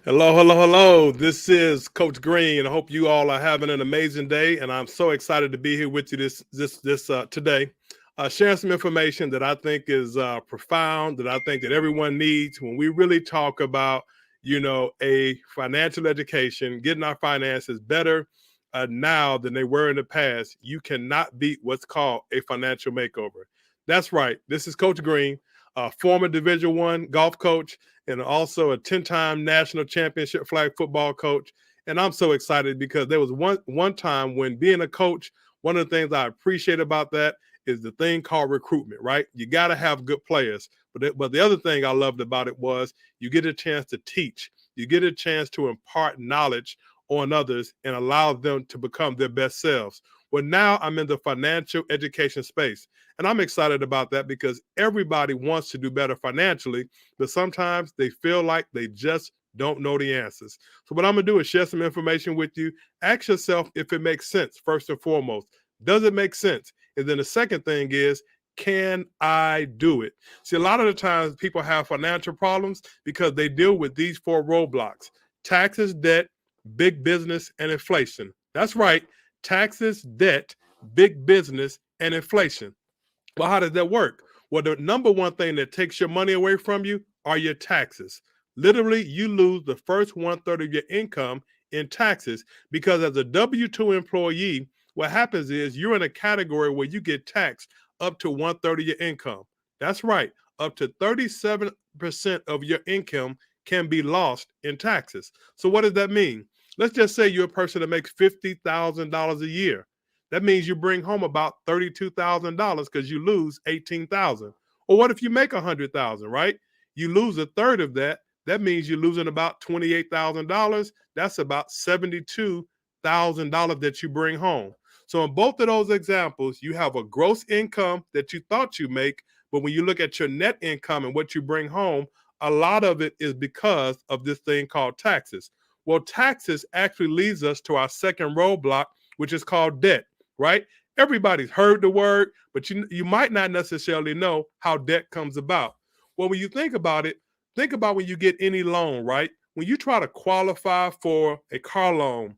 Hello, hello, hello. This is Coach Green. I hope you all are having an amazing day, and I'm so excited to be here with you this today, sharing some information that I think is profound, that I think that everyone needs when we really talk about, a financial education, getting our finances better now than they were in the past. You cannot beat what's called a financial makeover. That's right. This is Coach Green, a former Division One golf coach and also a 10-time national championship flag football coach. And I'm so excited because there was one time when being a coach, one of the things I appreciate about that is the thing called recruitment, right? You got to have good players. But the other thing I loved about it was you get a chance to teach. You get a chance to impart knowledge on others and allow them to become their best selves. Well, now I'm in the financial education space. And I'm excited about that because everybody wants to do better financially, but sometimes they feel like they just don't know the answers. So what I'm going to do is share some information with you. Ask yourself if it makes sense, first and foremost. Does it make sense? And then the second thing is, can I do it? See, a lot of the times people have financial problems because they deal with these four roadblocks: taxes, debt, big business, and inflation. That's right. Taxes, debt, big business, and inflation. Well, how does that work? Well, the number one thing that takes your money away from you are your taxes. Literally, you lose the first one third of your income in taxes because as a W 2 employee, what happens is you're in a category where you get taxed up to one third of your income. That's right, up to 37% of your income can be lost in taxes. So, what does that mean? Let's just say you're a person that makes $50,000 a year. That means you bring home about $32,000 because you lose 18,000. Or what if you make 100,000, right? You lose a third of that. That means you're losing about $28,000. That's about $72,000 that you bring home. So in both of those examples, you have a gross income that you thought you make, but when you look at your net income and what you bring home, a lot of it is because of this thing called taxes. Well, taxes actually leads us to our second roadblock, which is called debt, right? Everybody's heard the word, but you might not necessarily know how debt comes about. Well, when you think about it, think about when you get any loan, right? When you try to qualify for a car loan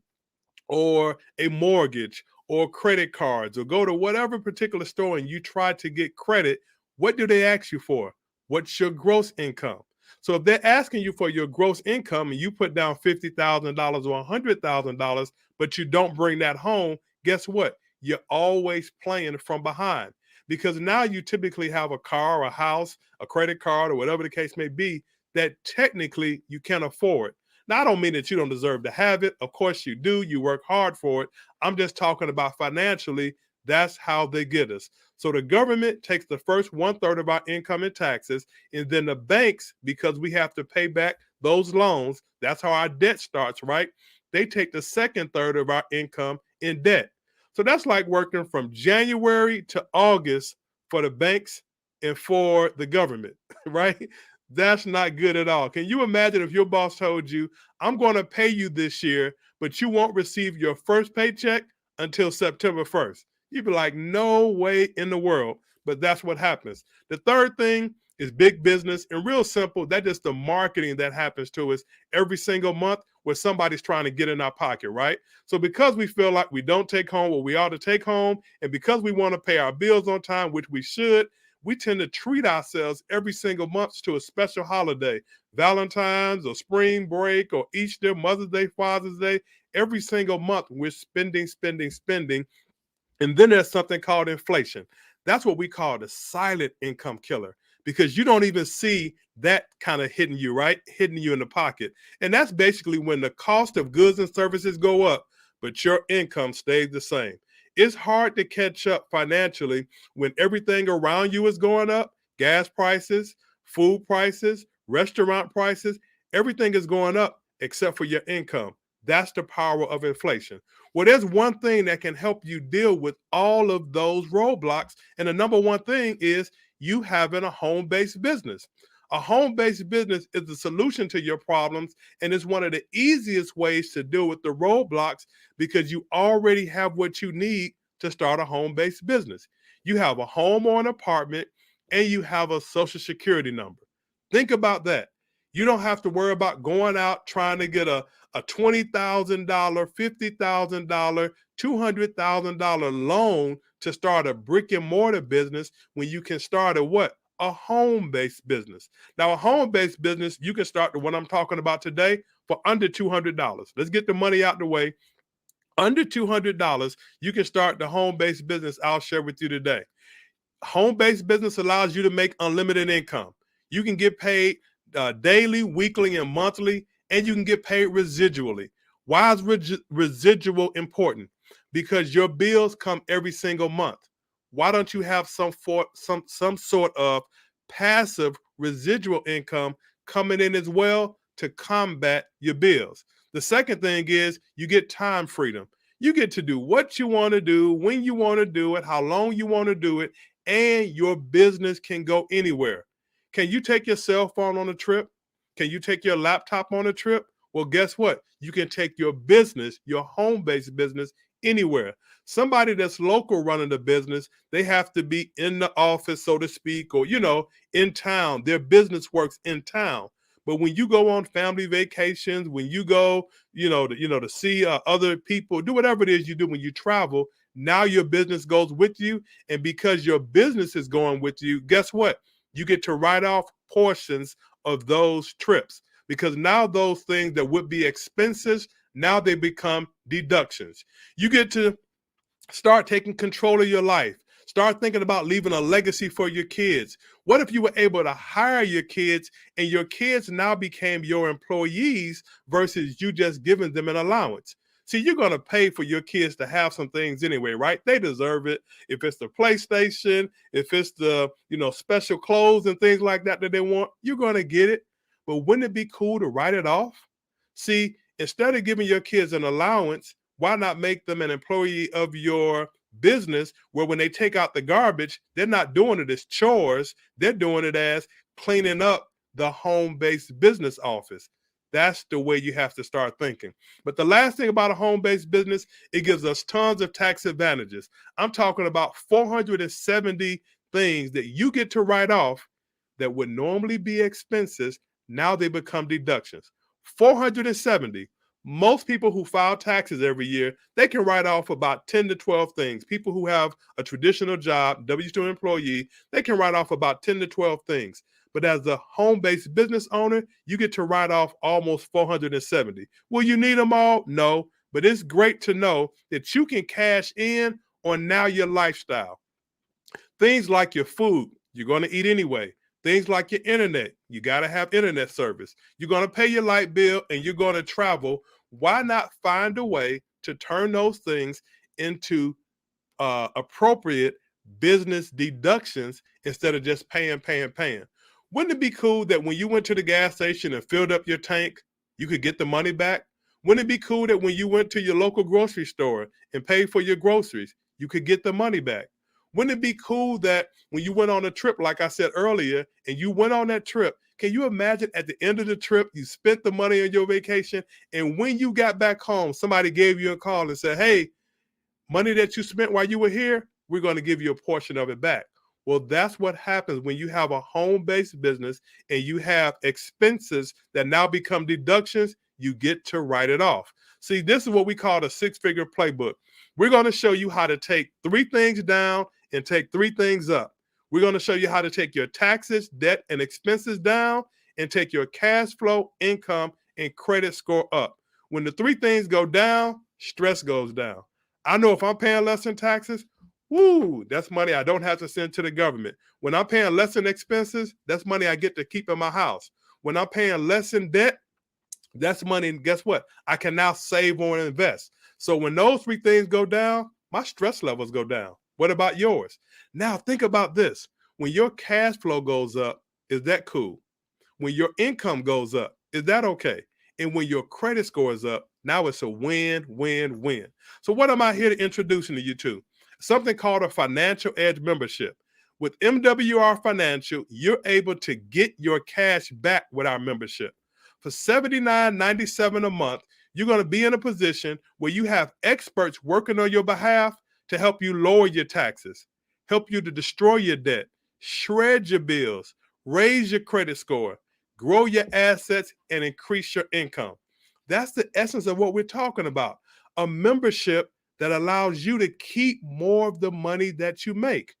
or a mortgage or credit cards or go to whatever particular store and you try to get credit, what do they ask you for? What's your gross income? So if they're asking you for your gross income and you put down $50,000 or $100,000, but you don't bring that home, guess what? You're always playing from behind because now you typically have a car, a house, a credit card, or whatever the case may be that technically you can't afford. Now, I don't mean that you don't deserve to have it. Of course you do. You work hard for it. I'm just talking about financially. That's how they get us. So the government takes the first one third of our income in taxes, and then the banks, because we have to pay back those loans, that's how our debt starts, right? They take the second third of our income in debt. So that's like working from January to August for the banks and for the government, right? That's not good at all. Can you imagine if your boss told you, I'm going to pay you this year, but you won't receive your first paycheck until September 1st? You'd be like, no way in the world. But that's what happens. The third thing is big business. And real simple, that is the marketing that happens to us every single month where somebody's trying to get in our pocket, right? So because we feel like we don't take home what we ought to take home, and because we want to pay our bills on time, which we should, we tend to treat ourselves every single month to a special holiday, Valentine's or spring break or Easter, Mother's Day, Father's Day. Every single month, we're spending, spending, spending. And then there's something called inflation. That's what we call the silent income killer because you don't even see that kind of hitting you, right? Hitting you in the pocket. And that's basically when the cost of goods and services go up, but your income stays the same. It's hard to catch up financially when everything around you is going up: gas prices, food prices, restaurant prices, everything is going up except for your income. That's the power of inflation. Well, there's one thing that can help you deal with all of those roadblocks. And the number one thing is you having a home-based business. A home-based business is the solution to your problems, and it's one of the easiest ways to deal with the roadblocks because you already have what you need to start a home-based business. You have a home or an apartment, and you have a social security number. Think about that. You don't have to worry about going out trying to get a $20,000, $50,000, $200,000 loan to start a brick and mortar business when you can start a what? A home-based business. Now, a home-based business, you can start the one I'm talking about today for under $200. Let's get the money out the way. Under $200, you can start the home-based business I'll share with you today. Home-based business allows you to make unlimited income. You can get paid daily, weekly, and monthly, and you can get paid residually. Why is residual important? Because your bills come every single month. Why don't you have some sort of passive residual income coming in as well to combat your bills? The second thing is you get time freedom. You get to do what you want to do, when you want to do it, how long you want to do it, and your business can go anywhere. Can you take your cell phone on a trip? Can you take your laptop on a trip? Well, guess what? You can take your business, your home-based business, anywhere. Somebody that's local running the business, they have to be in the office, so to speak, or, in town. Their business works in town. But when you go on family vacations, when you go, to see other people, do whatever it is you do when you travel, now your business goes with you. And because your business is going with you, guess what? You get to write off portions of those trips, because now those things that would be expenses, now they become deductions. You get to start taking control of your life. Start thinking about leaving a legacy for your kids. What if you were able to hire your kids and your kids now became your employees versus you just giving them an allowance? See, you're going to pay for your kids to have some things anyway, right? They deserve it. If it's the PlayStation, if it's the, special clothes and things like that they want, you're going to get it. But wouldn't it be cool to write it off? See, instead of giving your kids an allowance, why not make them an employee of your business, where when they take out the garbage, they're not doing it as chores, they're doing it as cleaning up the home-based business office. That's the way you have to start thinking. But the last thing about a home-based business, it gives us tons of tax advantages. I'm talking about 470 things that you get to write off that would normally be expenses. Now they become deductions. 470. Most people who file taxes every year, they can write off about 10 to 12 things. People who have a traditional job, W-2 employee, they can write off about 10 to 12 things. But as a home-based business owner, you get to write off almost 470. Will you need them all? No, but it's great to know that you can cash in on now your lifestyle. Things like your food, you're going to eat anyway. Things like your internet, you got to have internet service. You're going to pay your light bill and you're going to travel. Why not find a way to turn those things into appropriate business deductions instead of just paying? Wouldn't it be cool that when you went to the gas station and filled up your tank, you could get the money back? Wouldn't it be cool that when you went to your local grocery store and paid for your groceries, you could get the money back? Wouldn't it be cool that when you went on a trip, like I said earlier, and you went on that trip, can you imagine at the end of the trip, you spent the money on your vacation, and when you got back home, somebody gave you a call and said, hey, money that you spent while you were here, we're going to give you a portion of it back. Well, that's what happens when you have a home-based business and you have expenses that now become deductions. You get to write it off. See, this is what we call the six-figure playbook. We're going to show you how to take 3 things down and take 3 things up. We're going to show you how to take your taxes, debt, and expenses down and take your cash flow, income, and credit score up. When the 3 things go down, stress goes down. I know if I'm paying less in taxes, woo, that's money I don't have to send to the government. When I'm paying less in expenses, that's money I get to keep in my house. When I'm paying less in debt, that's money, and guess what? I can now save or invest. So when those 3 things go down, my stress levels go down. What about yours? Now think about this. When your cash flow goes up, is that cool? When your income goes up, is that okay? And when your credit score is up, now it's a win, win, win. So what am I here to introduce to you to? Something called a Financial Edge membership. With MWR Financial, you're able to get your cash back with our membership. For $79.97 a month, you're going to be in a position where you have experts working on your behalf to help you lower your taxes, help you to destroy your debt, shred your bills, raise your credit score, grow your assets, and increase your income. That's the essence of what we're talking about. A membership that allows you to keep more of the money that you make.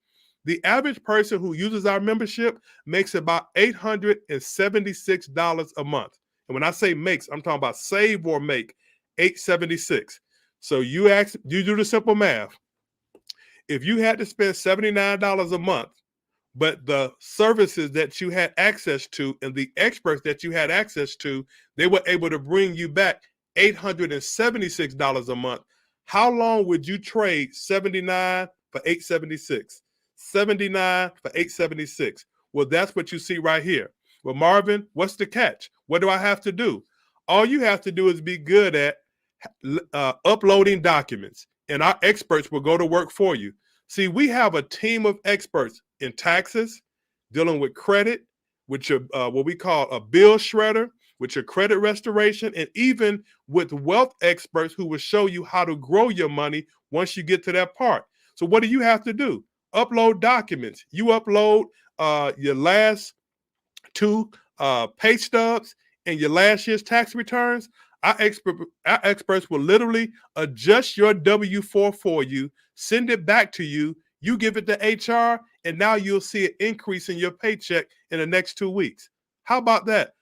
The average person who uses our membership makes about $876 a month. And when I say makes, I'm talking about save or make, 876. So you do the simple math. If you had to spend $79 a month, but the services that you had access to and the experts that you had access to, they were able to bring you back $876 a month. How long would you trade 79 for 876? 79 for 876. Well, that's what you see right here. Well, Marvin, what's the catch? What do I have to do? All you have to do is be good at uploading documents, and our experts will go to work for you. See, we have a team of experts in taxes, dealing with credit, with your what we call a bill shredder, with your credit restoration, and even with wealth experts who will show you how to grow your money once you get to that part. So what do you have to do? Upload documents. You upload your last two pay stubs and your last year's tax returns. Our experts will literally adjust your W-4 for you, send it back to you, you give it to HR, and now you'll see an increase in your paycheck in the next 2 weeks. How about that?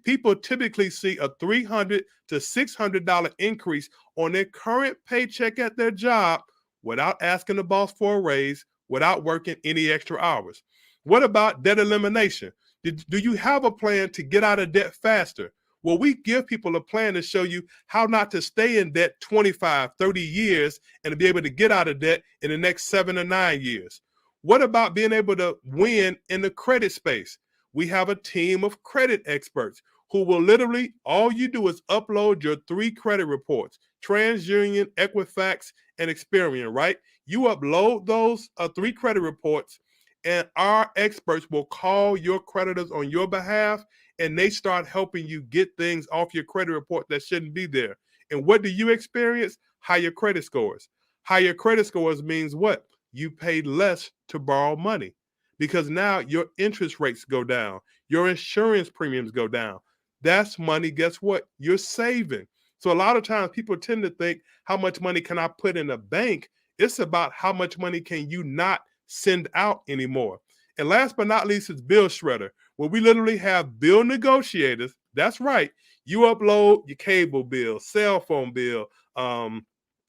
People typically see a $300 to $600 increase on their current paycheck at their job without asking the boss for a raise, without working any extra hours. What about debt elimination? Do you have a plan to get out of debt faster? Well, we give people a plan to show you how not to stay in debt 25, 30 years and to be able to get out of debt in the next 7 to 9 years. What about being able to win in the credit space? We have a team of credit experts who will literally, all you do is upload your 3 credit reports, TransUnion, Equifax, and Experian, right? You upload those 3 credit reports, and our experts will call your creditors on your behalf, and they start helping you get things off your credit report that shouldn't be there. And what do you experience? Higher credit scores. Higher credit scores means what? You pay less to borrow money because now your interest rates go down. Your insurance premiums go down. That's money, guess what? You're saving. So a lot of times people tend to think, how much money can I put in a bank? It's about how much money can you not send out anymore. And last but not least is bill shredder, where we literally have bill negotiators. That's right. You upload your cable bill, cell phone bill,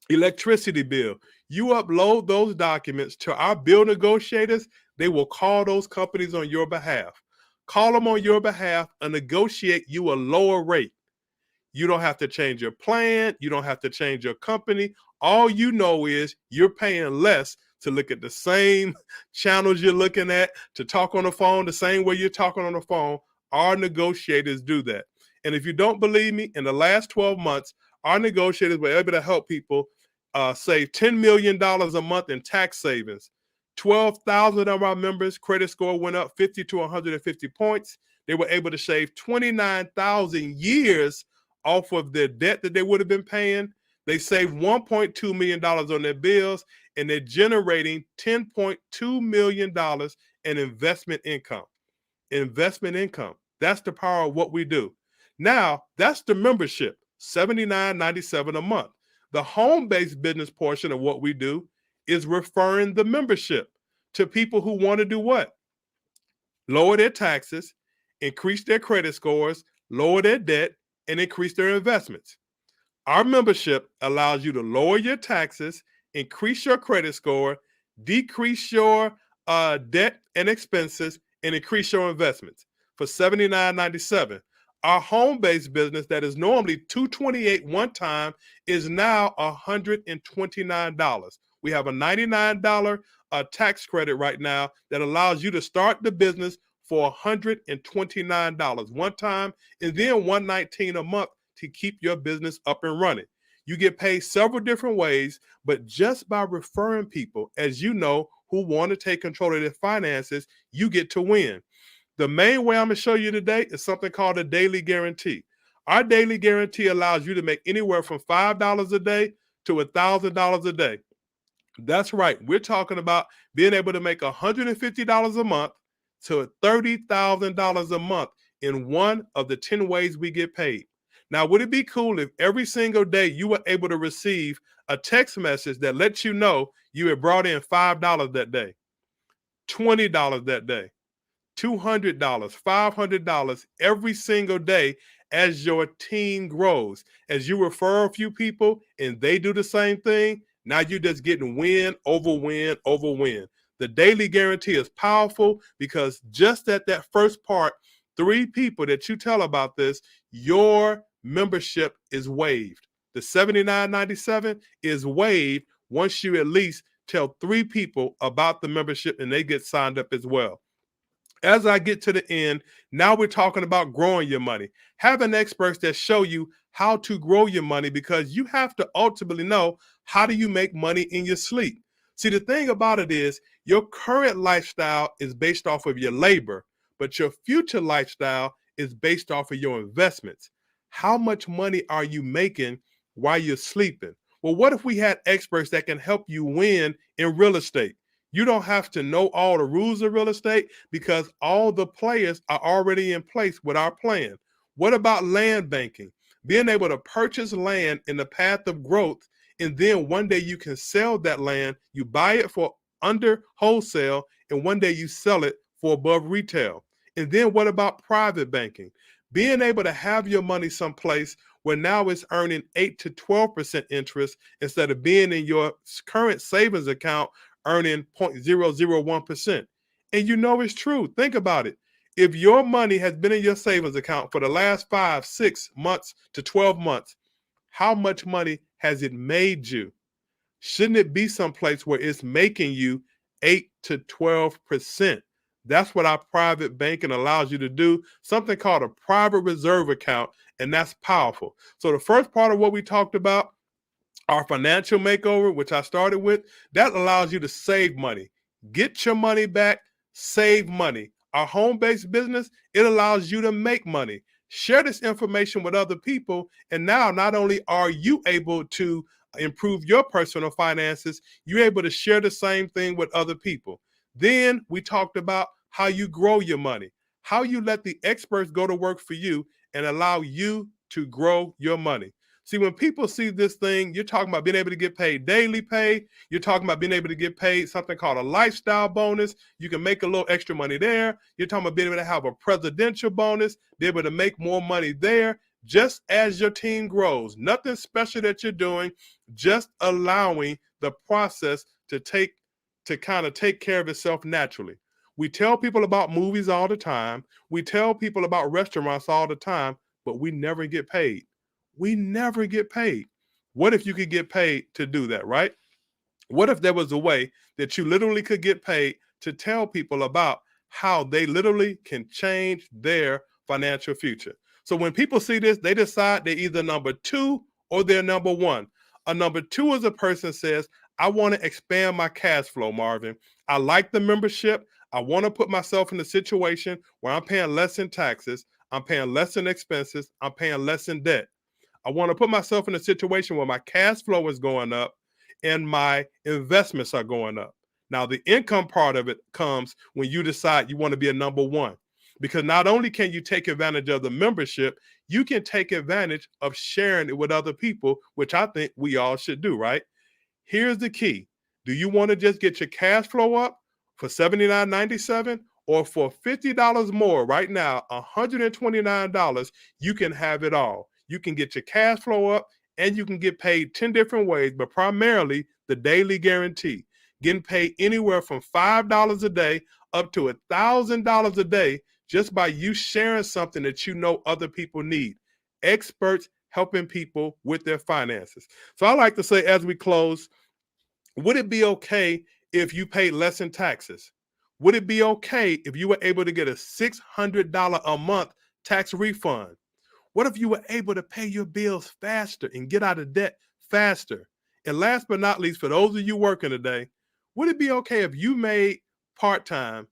electricity bill. You upload those documents to our bill negotiators. They will call those companies on your behalf. Call them on your behalf and negotiate you a lower rate. You don't have to change your plan. You don't have to change your company. All you know is you're paying less to look at the same channels you're looking at, to talk on the phone the same way you're talking on the phone. Our negotiators do that. And if you don't believe me, in the last 12 months, our negotiators were able to help people save $10 million a month in tax savings. 12,000 of our members' credit score went up 50 to 150 points. They were able to save 29,000 years off of their debt that they would have been paying. They saved $1.2 million on their bills, and they're generating $10.2 million in investment income. Investment income. That's the power of what we do. Now, that's the membership, $79.97 a month. The home-based business portion of what we do is referring the membership to people who want to do what? Lower their taxes, increase their credit scores, lower their debt, and increase their investments. Our membership allows you to lower your taxes, increase your credit score, decrease your debt and expenses, and increase your investments for $79.97. Our home-based business that is normally $228 one time is now $129. We have a $99 tax credit right now that allows you to start the business for $129 one time, and then $119 a month to keep your business up and running. You get paid several different ways, but just by referring people, as you know, who want to take control of their finances, you get to win. The main way I'm going to show you today is something called a daily guarantee. Our daily guarantee allows you to make anywhere from $5 a day to $1,000 a day. That's right. We're talking about being able to make $150 a month to $30,000 a month in one of the 10 ways we get paid. Now, would it be cool if every single day you were able to receive a text message that lets you know you had brought in $5 that day, $20 that day, $200, $500 every single day as your team grows? As you refer a few people and they do the same thing, now you're just getting win over win over win. The daily guarantee is powerful because just at that first part, 3 people that you tell about this, your membership is waived. The $79.97 is waived once you at least tell 3 people about the membership and they get signed up as well. As I get to the end, now we're talking about growing your money. Having experts that show you how to grow your money, because you have to ultimately know, how do you make money in your sleep? See, the thing about it is your current lifestyle is based off of your labor, but your future lifestyle is based off of your investments. How much money are you making while you're sleeping? Well, what if we had experts that can help you win in real estate? You don't have to know all the rules of real estate because all the players are already in place with our plan. What about land banking? Being able to purchase land in the path of growth, and then one day you can sell that land. You buy it for under wholesale, and one day you sell it for above retail. And then what about private banking? Being able to have your money someplace where now it's earning 8 to 12% interest instead of being in your current savings account earning 0.001%. And you know it's true. Think about it. If your money has been in your savings account for the last 5, 6 months to 12 months, how much money has it made you? Shouldn't it be someplace where it's making you 8 to 12%? That's what our private banking allows you to do, something called a private reserve account, and that's powerful. So the first part of what we talked about, our financial makeover, which I started with, that allows you to save money, get your money back, save money. Our home-based business, it allows you to make money. Share this information with other people, and now not only are you able to improve your personal finances, you're able to share the same thing with other people. Then we talked about how you grow your money, how you let the experts go to work for you and allow you to grow your money. See, when people see this thing, you're talking about being able to get paid daily pay. You're talking about being able to get paid something called a lifestyle bonus. You can make a little extra money there. You're talking about being able to have a presidential bonus, be able to make more money there, just as your team grows. Nothing special that you're doing, just allowing the process to kind of take care of itself naturally. We tell people about movies all the time. We tell people about restaurants all the time, but we never get paid. We never get paid. What if you could get paid to do that, right? What if there was a way that you literally could get paid to tell people about how they literally can change their financial future? So when people see this, they decide they're either number 2 or they're number 1. A number 2 is a person says, I want to expand my cash flow, Marvin. I like the membership. I want to put myself in a situation where I'm paying less in taxes. I'm paying less in expenses. I'm paying less in debt. I want to put myself in a situation where my cash flow is going up and my investments are going up. Now, the income part of it comes when you decide you want to be a number 1, because not only can you take advantage of the membership, you can take advantage of sharing it with other people, which I think we all should do, right? Here's the key. Do you want to just get your cash flow up for $79.97, or for $50 more right now, $129, you can have it all. You can get your cash flow up and you can get paid 10 different ways, but primarily the daily guarantee. Getting paid anywhere from $5 a day up to $1,000 a day just by you sharing something that you know other people need. Experts helping people with their finances. So I like to say, as we close, would it be okay if you paid less in taxes? Would it be okay if you were able to get a $600 a month tax refund? What if you were able to pay your bills faster and get out of debt faster? And last but not least, for those of you working today, would it be okay if you made part-time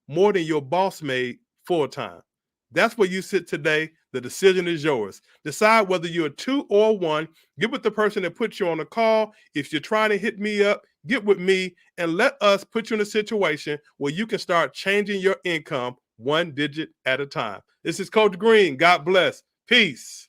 more than your boss made full-time? That's where you sit today. The decision is yours. Decide whether you're a 2 or a 1. Get with the person that put you on a call. If you're trying to hit me up, get with me and let us put you in a situation where you can start changing your income one digit at a time. This is Coach Green. God bless. Peace.